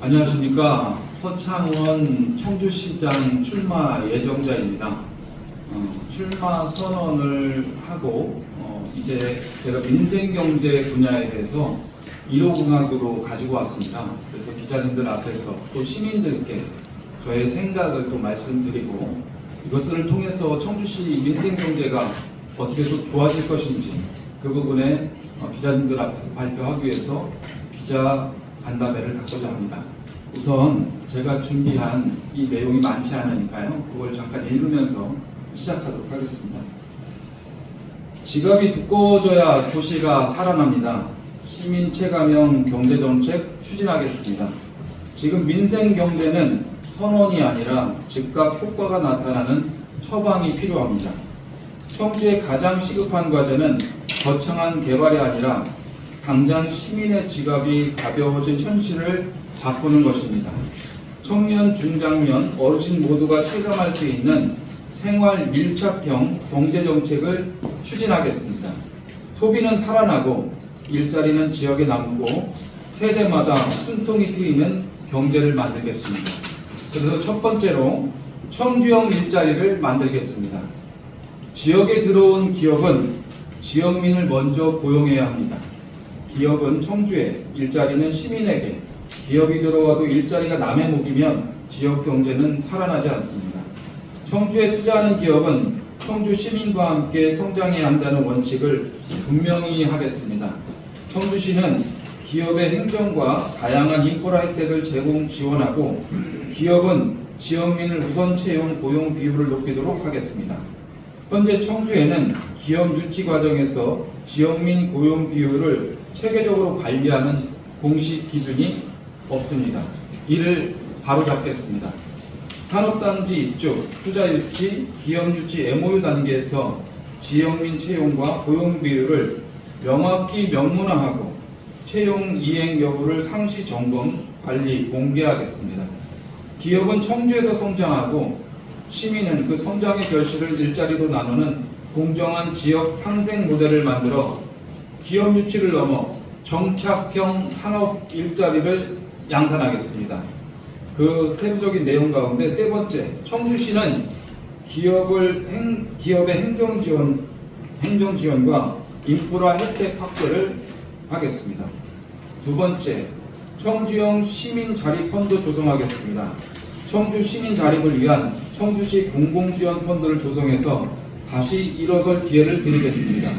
안녕하십니까. 허창원 청주시장 출마 예정자입니다. 출마 선언을 하고 이제 제가 민생경제 분야에 대해서 1호 공약으로 가지고 왔습니다. 그래서 기자님들 앞에서 또 시민들께 저의 생각을 또 말씀드리고 이것들을 통해서 청주시 민생경제가 어떻게 또 좋아질 것인지 그 부분에 기자님들 앞에서 발표하기 위해서 기자 간담회를 갖고자 합니다. 우선 제가 준비한 이 내용이 많지 않으니까요. 그걸 잠깐 읽으면서 시작하도록 하겠습니다. 지갑이 두꺼워져야 도시가 살아납니다. 시민 체감형 경제정책 추진하겠습니다. 지금 민생경제는 선언이 아니라 즉각 효과가 나타나는 처방이 필요합니다. 청주의 가장 시급한 과제는 거창한 개발이 아니라 당장 시민의 지갑이 가벼워진 현실을 바꾸는 것입니다. 청년, 중장년, 어르신 모두가 체감할 수 있는 생활 밀착형 경제정책을 추진하겠습니다. 소비는 살아나고 일자리는 지역에 남고 세대마다 숨통이 트이는 경제를 만들겠습니다. 그래서 첫 번째로 청주형 일자리를 만들겠습니다. 지역에 들어온 기업은 지역민을 먼저 고용해야 합니다. 기업은 청주에, 일자리는 시민에게. 기업이 들어와도 일자리가 남의 목이면 지역 경제는 살아나지 않습니다. 청주에 투자하는 기업은 청주 시민과 함께 성장해야 한다는 원칙을 분명히 하겠습니다. 청주시는 기업의 행정과 다양한 인프라 혜택을 제공 지원하고 기업은 지역민을 우선 채용 고용 비율을 높이도록 하겠습니다. 현재 청주에는 기업 유치 과정에서 지역민 고용 비율을 체계적으로 관리하는 공식 기준이 없습니다. 이를 바로잡겠습니다. 산업단지 입주, 투자 유치, 기업 유치 MOU 단계에서 지역민 채용과 고용 비율을 명확히 명문화하고 채용 이행 여부를 상시 점검, 관리, 공개하겠습니다. 기업은 청주에서 성장하고 시민은 그 성장의 결실을 일자리로 나누는 공정한 지역 상생 모델을 만들어 기업 유치를 넘어 정착형 산업 일자리를 양산하겠습니다. 그 세부적인 내용 가운데 세 번째, 청주시는 기업의 행정 지원과 인프라 혜택 확대를 하겠습니다. 두 번째, 청주형 시민 자립 펀드 조성하겠습니다. 청주 시민 자립을 위한 청주시 공공지원 펀드를 조성해서 다시 일어설 기회를 드리겠습니다.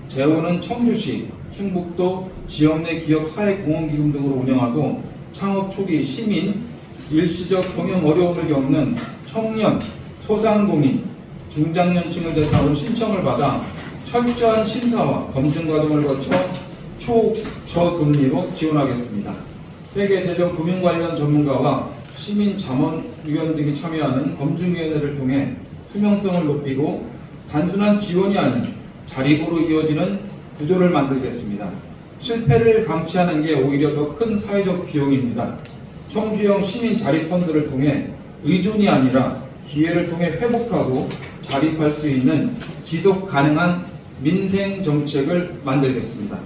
재원은 청주시, 충북도, 지역 내 기업 사회공헌기금 등으로 운영하고 창업 초기 시민, 일시적 경영 어려움을 겪는 청년, 소상공인, 중장년층을 대상으로 신청을 받아 철저한 심사와 검증 과정을 거쳐 초저금리로 지원하겠습니다. 회계재정금융 관련 전문가와 시민자문위원 등이 참여하는 검증위원회를 통해 투명성을 높이고 단순한 지원이 아닌 자립으로 이어지는 구조를 만들겠습니다. 실패를 방치하는 게 오히려 더 큰 사회적 비용입니다. 청주형 시민 자립펀드를 통해 의존이 아니라 기회를 통해 회복하고 자립할 수 있는 지속 가능한 민생 정책을 만들겠습니다.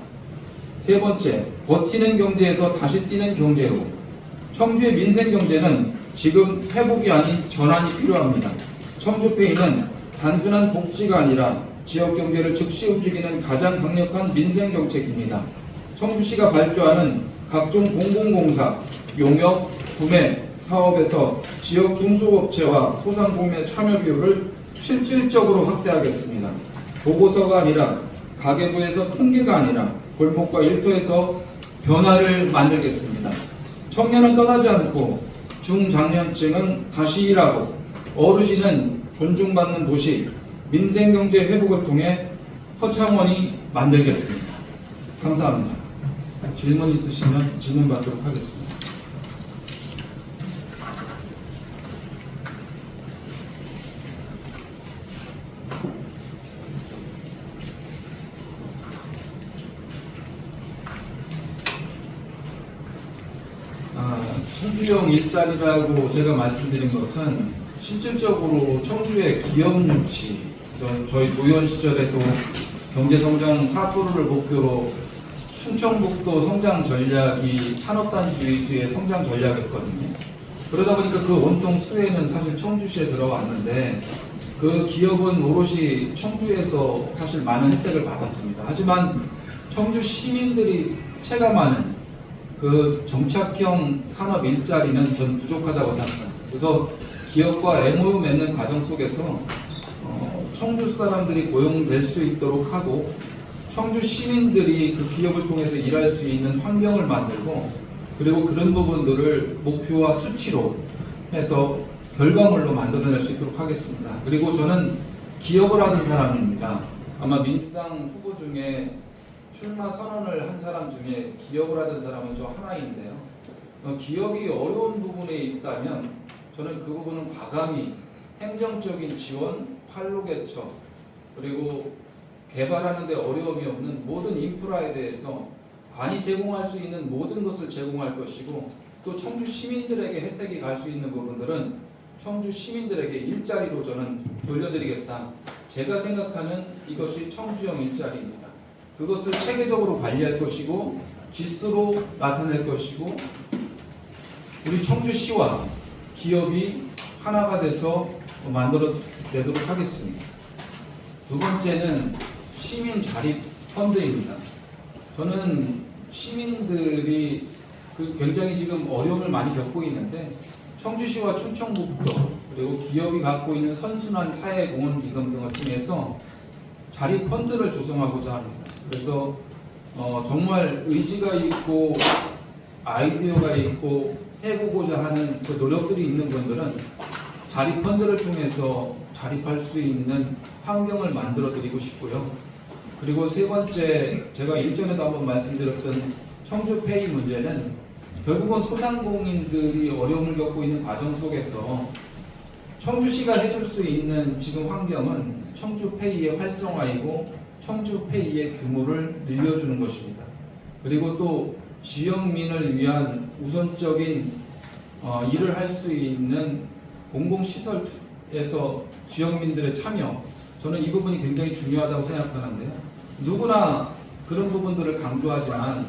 세 번째, 버티는 경제에서 다시 뛰는 경제로. 청주의 민생 경제는 지금 회복이 아닌 전환이 필요합니다. 청주페이는 단순한 복지가 아니라 지역 경제를 즉시 움직이는 가장 강력한 민생 정책입니다. 청주시가 발주하는 각종 공공공사, 용역, 구매, 사업에서 지역 중소업체와 소상공인의 참여 비율을 실질적으로 확대하겠습니다. 보고서가 아니라 가계부에서 통계가 아니라 골목과 일터에서 변화를 만들겠습니다. 청년은 떠나지 않고 중장년층은 다시 일하고 어르신은 존중받는 도시, 민생경제 회복을 통해 허창원이 만들겠습니다. 감사합니다. 질문 있으시면 질문 받도록 하겠습니다. 청주형 일자리라고 제가 말씀드린 것은 실질적으로 청주의 기업 유치, 저희 노원 시절에도 경제성장 4%를 목표로 충청북도 성장 전략이 산업단지 위주의 성장 전략이었거든요. 그러다 보니까 그 원통 수혜는 사실 청주시에 들어왔는데 그 기업은 오롯이 청주에서 사실 많은 혜택을 받았습니다. 하지만 청주 시민들이 체감하는 그 정착형 산업 일자리는 전 부족하다고 생각합니다. 그래서 기업과 MOU 맺는 과정 속에서 청주 사람들이 고용될 수 있도록 하고 청주 시민들이 그 기업을 통해서 일할 수 있는 환경을 만들고 그리고 그런 부분들을 목표와 수치로 해서 결과물로 만들어낼 수 있도록 하겠습니다. 그리고 저는 기업을 하는 사람입니다. 아마 민주당 후보 중에 출마 선언을 한 사람 중에 기업을 하는 사람은 저 하나인데요. 기업이 어려운 부분에 있다면 저는 그 부분은 과감히 행정적인 지원, 판로 개척, 그리고 개발하는 데 어려움이 없는 모든 인프라에 대해서 관이 제공할 수 있는 모든 것을 제공할 것이고 또 청주 시민들에게 혜택이 갈 수 있는 부분들은 청주 시민들에게 일자리로 저는 돌려드리겠다. 제가 생각하는 이것이 청주형 일자리입니다. 그것을 체계적으로 관리할 것이고 지수로 나타낼 것이고 우리 청주시와 기업이 하나가 돼서 만들어내도록 하겠습니다. 두 번째는 시민 자립 펀드입니다. 저는 시민들이 굉장히 지금 어려움을 많이 겪고 있는데 청주시와 충청북도 그리고 기업이 갖고 있는 선순환 사회공헌기금 등을 통해서 자립 펀드를 조성하고자 합니다. 그래서 정말 의지가 있고 아이디어가 있고 해보고자 하는 그 노력들이 있는 분들은 자립 펀드를 통해서 자립할 수 있는 환경을 만들어 드리고 싶고요. 그리고 세 번째, 제가 일전에도 한번 말씀드렸던 청주페이 문제는 결국은 소상공인들이 어려움을 겪고 있는 과정 속에서 청주시가 해줄 수 있는 지금 환경은 청주페이의 활성화이고 청주페이의 규모를 늘려주는 것입니다. 그리고 또 지역민을 위한 우선적인 일을 할 수 있는 공공시설에서 지역민들의 참여, 저는 이 부분이 굉장히 중요하다고 생각하는데요. 누구나 그런 부분들을 강조하지만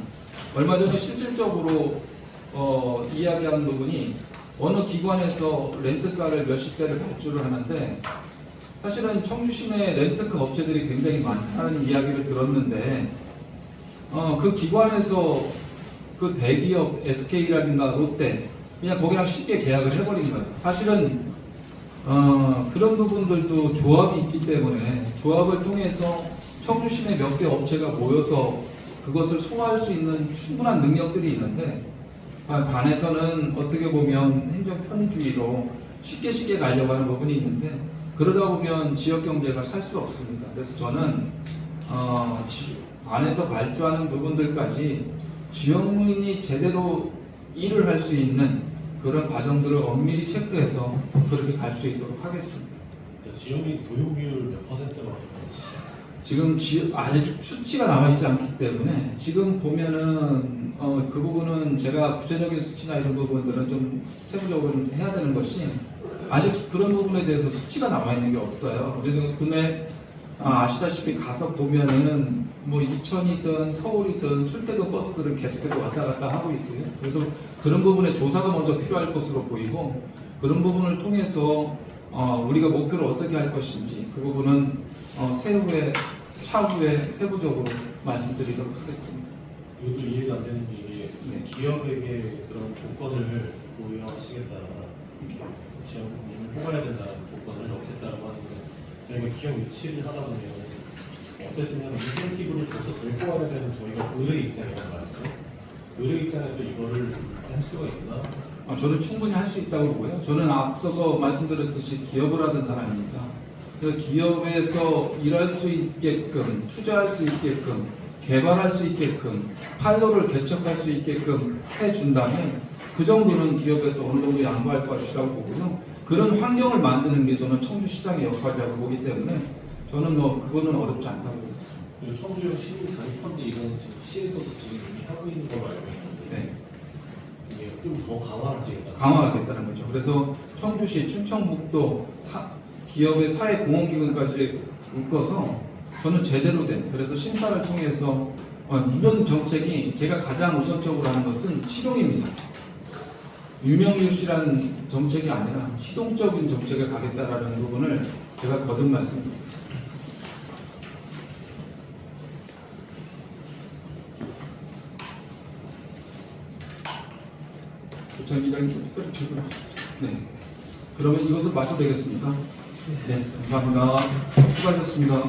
얼마 전에 실질적으로 이야기하는 부분이 어느 기관에서 렌트카를 몇십 대를 발주를 하는데 사실은 청주 시내 렌트카 업체들이 굉장히 많다는 이야기를 들었는데 그 기관에서 그 대기업 SK라든가 롯데 그냥 거기랑 쉽게 계약을 해버린 거예요. 사실은 그런 부분들도 조합이 있기 때문에 조합을 통해서 청주 시내 몇 개 업체가 모여서 그것을 소화할 수 있는 충분한 능력들이 있는데 관에서는 어떻게 보면 행정 편의주의로 쉽게 가려고 하는 부분이 있는데 그러다 보면 지역 경제가 살 수 없습니다. 그래서 저는 관에서 발주하는 부분들까지 지역민이 제대로 일을 할 수 있는 그런 과정들을 엄밀히 체크해서 그렇게 갈 수 있도록 하겠습니다. 지역민 고용률 몇 퍼센트라고? 지금 아직 수치가 남아있지 않기 때문에 지금 보면은 그 부분은 제가 구체적인 수치나 이런 부분들은 좀 세부적으로 해야 되는 것이 아직 그런 부분에 대해서 수치가 남아있는 게 없어요. 그래서 근데 아시다시피 가서 보면은 뭐 이천이든 서울이든 출퇴근 버스들은 계속해서 왔다 갔다 하고 있고요. 그래서 그런 부분에 조사가 먼저 필요할 것으로 보이고 그런 부분을 통해서 우리가 목표를 어떻게 할 것인지 그 부분은 차후에 세부적으로 말씀드리도록 하겠습니다. 이것도 이해가 안 되는 게 네. 기업에게 그런 조건을 부여하시겠다, 지역민을 뽑아야 된다는 조건을 넣겠다고 하는데 저희가 기업 유치를 하다 보면 어쨌든 인센티브를 줘서 덜 뽑아야 되는 저희가 의뢰 입장이란 말이죠. 의뢰 입장에서 이거를 할 수가 있나? 저는 충분히 할 수 있다고 보고요. 저는 앞서서 말씀드렸듯이 기업을 하던 사람입니다. 그 기업에서 일할 수 있게끔, 투자할 수 있게끔, 개발할 수 있게끔, 판로를 개척할 수 있게끔 해준다면 그 정도는 기업에서 어느 정도 양보할 것이라고 보고요. 그런 환경을 만드는 게 저는 청주시장의 역할이라고 보기 때문에 저는 그거는 어렵지 않다고 보고 있습니다. 그리고 청주형 시민 자립 펀드 이거는 지금 시에서도 지금 이미 하고 있는 걸로 알고 있는데 네. 이게 좀 더 강화하겠다. 강화하겠다는 거죠. 그래서 청주시, 충청북도 기업의 사회공헌기금까지 묶어서 저는 제대로 된 그래서 심사를 통해서 이번 정책이 제가 가장 우선적으로 하는 것은 실용입니다. 유명유시라는 정책이 아니라 실용적인 정책을 가겠다라는 부분을 제가 거듭 말씀드립니다. 조찬기장님 특별히 질문하시죠. 네. 그러면 이것을 마쳐도 되겠습니까? 네. 감사합니다. 수고하셨습니다.